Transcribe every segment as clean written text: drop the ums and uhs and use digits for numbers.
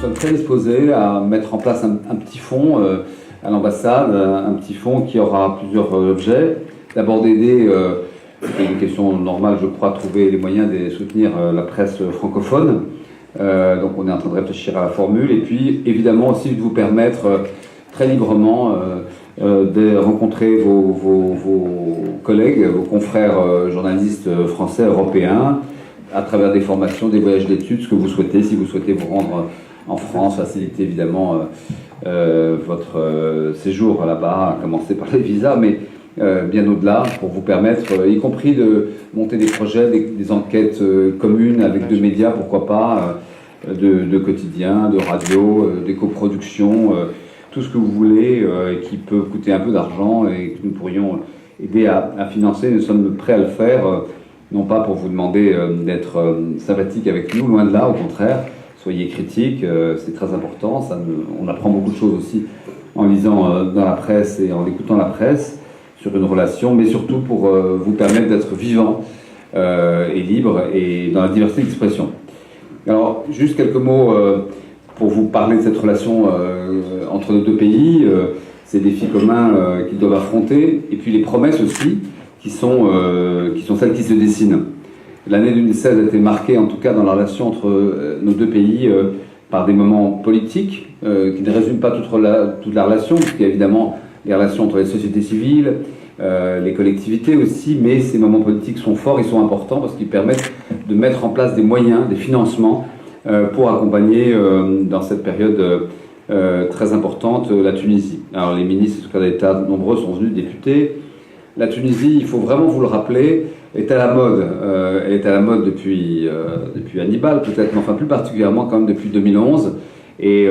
sommes très disposés à mettre en place un petit fonds à l'ambassade, un petit fonds qui aura plusieurs objets. D'abord d'aider, c'est une question normale je crois, trouver les moyens de soutenir la presse francophone. Donc on est en train de réfléchir à la formule, et puis évidemment aussi de vous permettre très librement de rencontrer vos collègues, vos confrères journalistes français, européens, à travers des formations, des voyages d'études, ce que vous souhaitez. Si vous souhaitez vous rendre en France, faciliter évidemment votre séjour là-bas, à commencer par les visas, mais bien au-delà, pour vous permettre, y compris de monter des projets, des enquêtes communes avec deux médias, pourquoi pas, de quotidien, de radio, des coproductions, tout ce que vous voulez, qui peut coûter un peu d'argent et que nous pourrions aider à financer. Nous sommes prêts à le faire, non pas pour vous demander d'être sympathique avec nous, loin de là, au contraire. Soyez critiques, c'est très important. On apprend beaucoup de choses aussi en lisant dans la presse et en écoutant la presse sur une relation, mais surtout pour vous permettre d'être vivant et libre et dans la diversité d'expression. Alors, juste quelques mots pour vous parler de cette relation entre nos deux pays, ces défis communs qu'ils doivent affronter, et puis les promesses aussi, qui sont celles qui se dessinent. L'année 2016 a été marquée, en tout cas dans la relation entre nos deux pays, par des moments politiques qui ne résument pas toute la relation, puisqu'il y a évidemment les relations entre les sociétés civiles, les collectivités aussi, mais ces moments politiques sont forts, ils sont importants parce qu'ils permettent de mettre en place des moyens, des financements pour accompagner dans cette période très importante la Tunisie. Alors les ministres et secrétaires d'État nombreux sont venus, députés. La Tunisie, il faut vraiment vous le rappeler, est à la mode. Elle est à la mode depuis Hannibal peut-être, mais enfin plus particulièrement quand même depuis 2011. Et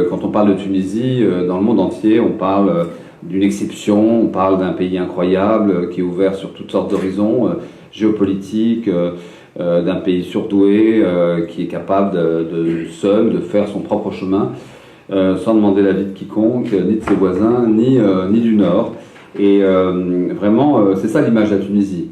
quand on parle de Tunisie, dans le monde entier, on parle d'une exception, on parle d'un pays incroyable qui est ouvert sur toutes sortes d'horizons géopolitiques, d'un pays surdoué qui est capable seul de faire son propre chemin sans demander l'avis de quiconque, ni de ses voisins, ni du Nord. Et vraiment, c'est ça l'image de la Tunisie.